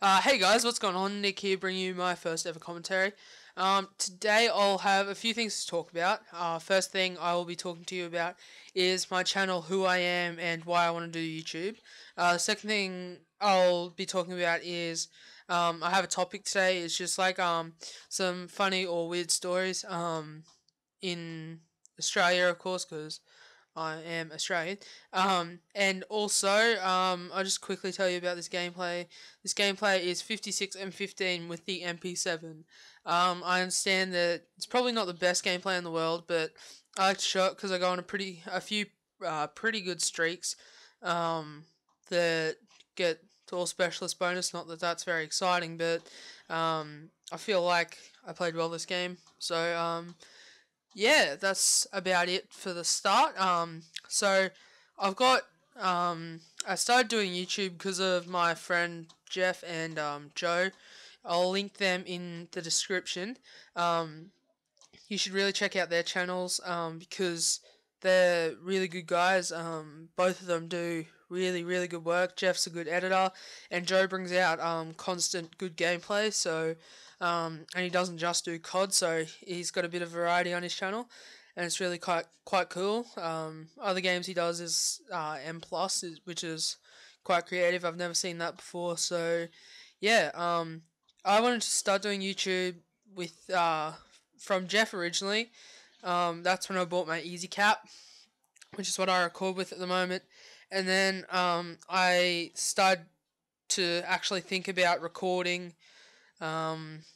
Hey guys, what's going on? Nick here, bringing you my first ever commentary. Today I'll have a few things to talk about. First thing I will be talking to you about is my channel, who I am, and why I want to do YouTube. Second thing I'll be talking about is I have a topic today. It's just like some funny or weird stories in Australia, of course, because I am Australian. And also, I'll just quickly tell you about this gameplay. This gameplay is 56 and 15 with the MP7. I understand that it's probably not the best gameplay in the world, but I like to show it because I go on a few pretty good streaks that get to all specialist bonus. Not that that's very exciting, but I feel like I played well this game. So yeah, that's about it for the start. So I've got I started doing YouTube because of my friend Jeff and Joe. I'll link them in the description. Um, you should really check out their channels because they're really good guys. Both of them do really good work. Jeff's a good editor, and Joe brings out constant good gameplay. So and he doesn't just do COD, so he's got a bit of variety on his channel, and it's really quite cool. Other games he does is M Plus, which is quite creative. I've never seen that before. So yeah, I wanted to start doing YouTube with from Jeff originally. That's when I bought my Easy Cap, which is what I record with at the moment. And then I started to actually think about recording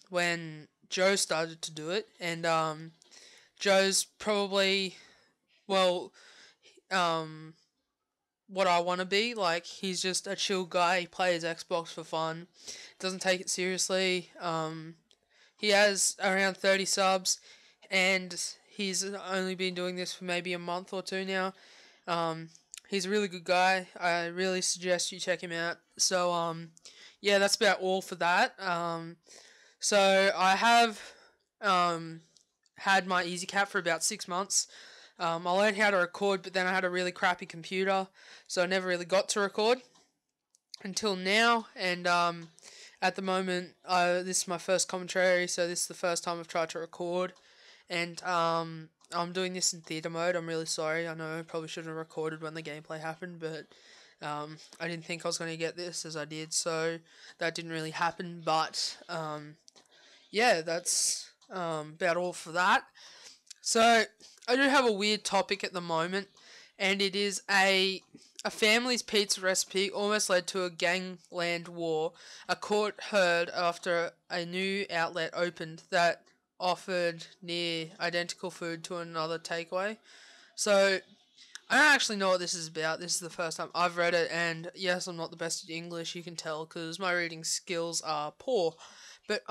when Joe started to do it. And Joe's probably, well, what I want to be. Like, he's just a chill guy. He plays Xbox for fun, doesn't take it seriously. He has around 30 subs, and he's only been doing this for maybe a month or two now. He's a really good guy. I really suggest you check him out. So, yeah, that's about all for that. So I have had my Easy Cap for about 6 months. I learned how to record, but then I had a really crappy computer, so I never really got to record until now. And at the moment, this is my first commentary, so this is the first time I've tried to record. And I'm doing this in theatre mode. I'm really sorry. I know I probably should have recorded when the gameplay happened, but I didn't think I was going to get this as I did, so that didn't really happen. But yeah, that's about all for that. So I do have a weird topic at the moment, and it is a family's pizza recipe almost led to a gangland war. A court heard after a new outlet opened that offered near identical food to another takeaway. So I don't actually know what this is about. This is the first time I've read it, and yes, I'm not the best at English, you can tell, because my reading skills are poor. But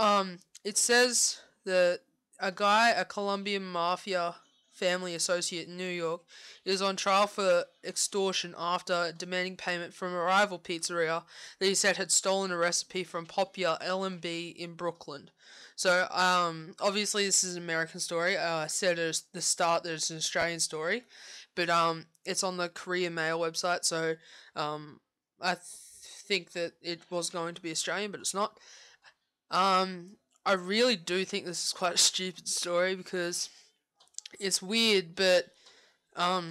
it says that a Colombian mafia family associate in New York, is on trial for extortion after demanding payment from a rival pizzeria that he said had stolen a recipe from popular L&B in Brooklyn. So, obviously this is an American story. I said at the start that it's an Australian story, but it's on the Korean Mail website, so I think that it was going to be Australian, but it's not. I really do think this is quite a stupid story because it's weird, but I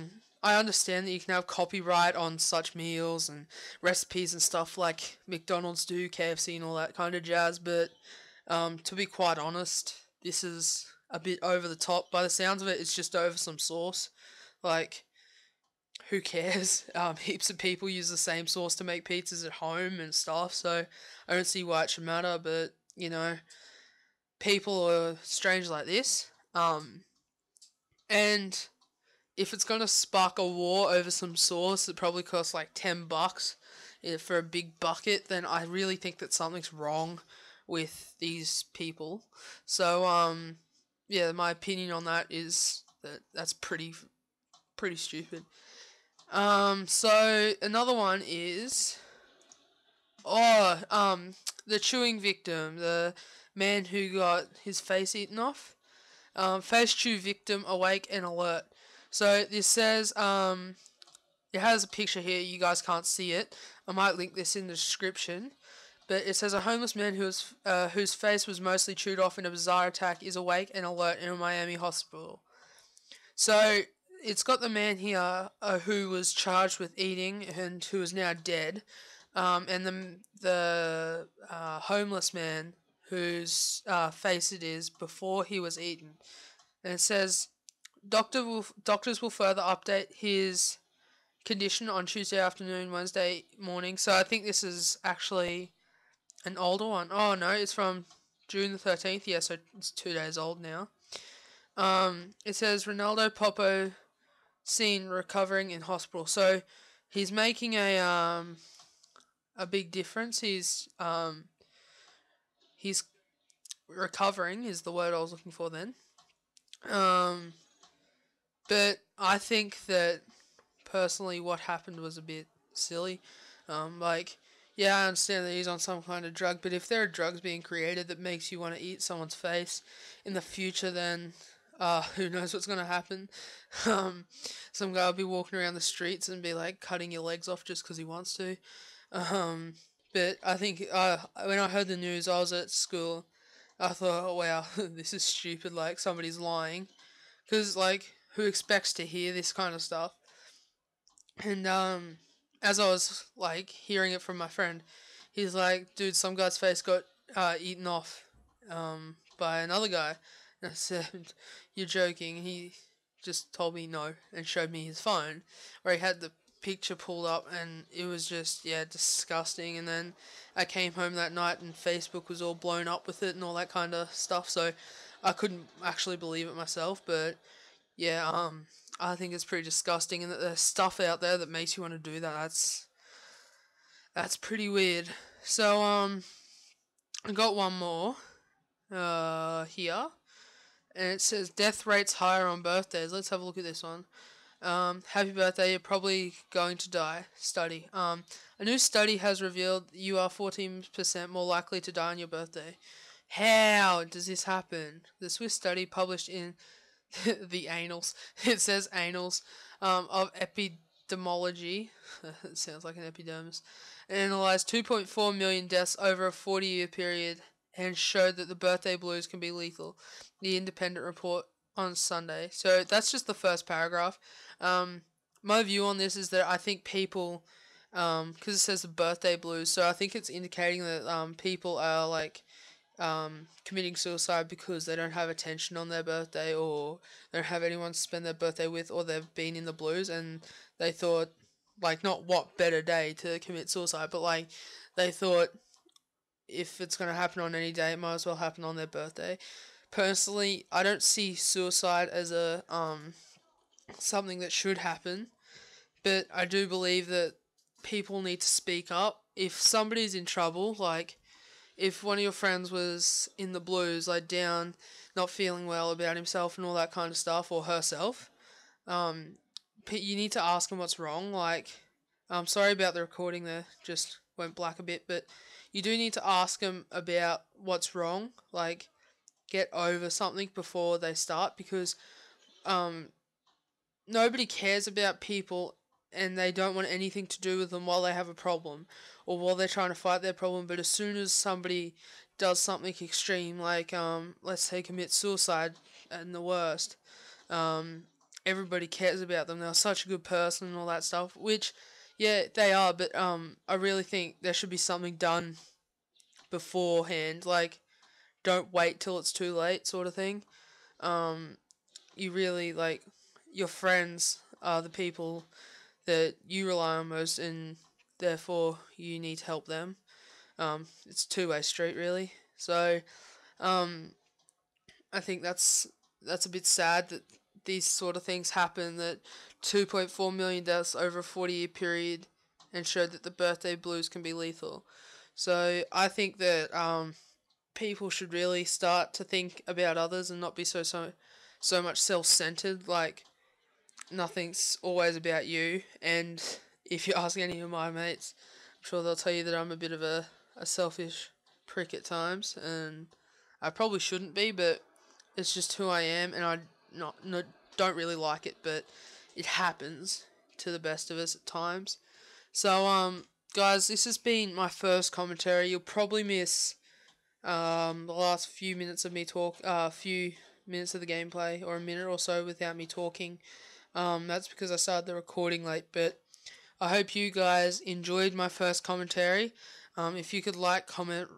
understand that you can have copyright on such meals and recipes and stuff like McDonald's do, KFC and all that kind of jazz, but to be quite honest, this is a bit over the top. By the sounds of it, it's just over some sauce. Like, who cares? Heaps of people use the same sauce to make pizzas at home and stuff, so I don't see why it should matter, but, you know, people are strange like this. And if it's gonna spark a war over some sauce that probably costs like $10 for a big bucket, then I really think that something's wrong with these people. So yeah, my opinion on that is that that's pretty stupid. So another one is the chewing victim, the man who got his face eaten off. Face chew victim awake and alert. So this says, it has a picture here, you guys can't see it. I might link this in the description. But it says a homeless man whose face was mostly chewed off in a bizarre attack is awake and alert in a Miami hospital. So it's got the man here who was charged with eating and who is now dead, and the homeless man whose face it is before he was eaten. And it says doctors will further update his condition on Tuesday afternoon, Wednesday morning. So I think this is actually an older one. Oh no, it's from June the 13th. Yeah, so it's 2 days old now. It says Ronaldo Popo seen recovering in hospital. So he's making a big difference. He's recovering is the word I was looking for then. But I think that personally what happened was a bit silly. Yeah, I understand that he's on some kind of drug, but if there are drugs being created that makes you want to eat someone's face in the future, then who knows what's going to happen. Some guy will be walking around the streets and be like cutting your legs off just because he wants to. But I think when I heard the news, I was at school. I thought, oh wow, this is stupid. Like somebody's lying, because like who expects to hear this kind of stuff? And as I was like hearing it from my friend, he's like, dude, some guy's face got eaten off by another guy. And I said, you're joking. He just told me no and showed me his phone where he had the picture pulled up, and it was just, yeah, disgusting. And then I came home that night and Facebook was all blown up with it and all that kind of stuff, so I couldn't actually believe it myself. But yeah, I think it's pretty disgusting, and that there's stuff out there that makes you want to do that. That's pretty weird. So I got one more here, and it says death rates higher on birthdays. Let's have a look at this one. Happy birthday, you're probably going to die. Study. A new study has revealed you are 14% more likely to die on your birthday. How does this happen? The Swiss study published in the annals. It says annals of epidemiology. It sounds like an epidermis. Analyzed 2.4 million deaths over a 40-year period and showed that the birthday blues can be lethal. The Independent report on Sunday. So that's just the first paragraph. My view on this is that I think people, because it says the birthday blues, so I think it's indicating that people are like committing suicide because they don't have attention on their birthday, or they don't have anyone to spend their birthday with, or they've been in the blues and they thought, like, not what better day to commit suicide, but like they thought if it's going to happen on any day, it might as well happen on their birthday. Personally, I don't see suicide as a something that should happen, but I do believe that people need to speak up. If somebody's in trouble, like if one of your friends was in the blues, like down, not feeling well about himself and all that kind of stuff, or herself, you need to ask them what's wrong. Like, I'm sorry about the recording there, just went black a bit, but you do need to ask them about what's wrong. Like, get over something before they start, because nobody cares about people and they don't want anything to do with them while they have a problem or while they're trying to fight their problem. But as soon as somebody does something extreme, like let's say commit suicide and the worst, everybody cares about them. They're such a good person and all that stuff, which yeah, they are, but I really think there should be something done beforehand. Like, don't wait till it's too late, sort of thing. You really, like, your friends are the people that you rely on most, and therefore you need to help them. It's a two-way street, really. So, I think that's a bit sad that these sort of things happen. That 2.4 million deaths over a 40-year period, and showed that the birthday blues can be lethal. So I think that people should really start to think about others and not be so much self-centered. Like, nothing's always about you. And if you ask any of my mates, I'm sure they'll tell you that I'm a bit of a selfish prick at times, and I probably shouldn't be, but it's just who I am, and I don't really like it, but it happens to the best of us at times. So guys, this has been my first commentary. You'll probably miss the last few minutes of me few minutes of the gameplay, or a minute or so without me talking. That's because I started the recording late, but I hope you guys enjoyed my first commentary. If you could like, comment,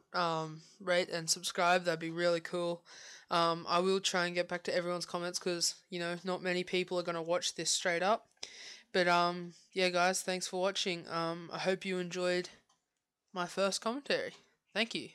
rate, and subscribe, that'd be really cool. I will try and get back to everyone's comments because, not many people are going to watch this straight up. But, yeah, guys, thanks for watching. I hope you enjoyed my first commentary. Thank you.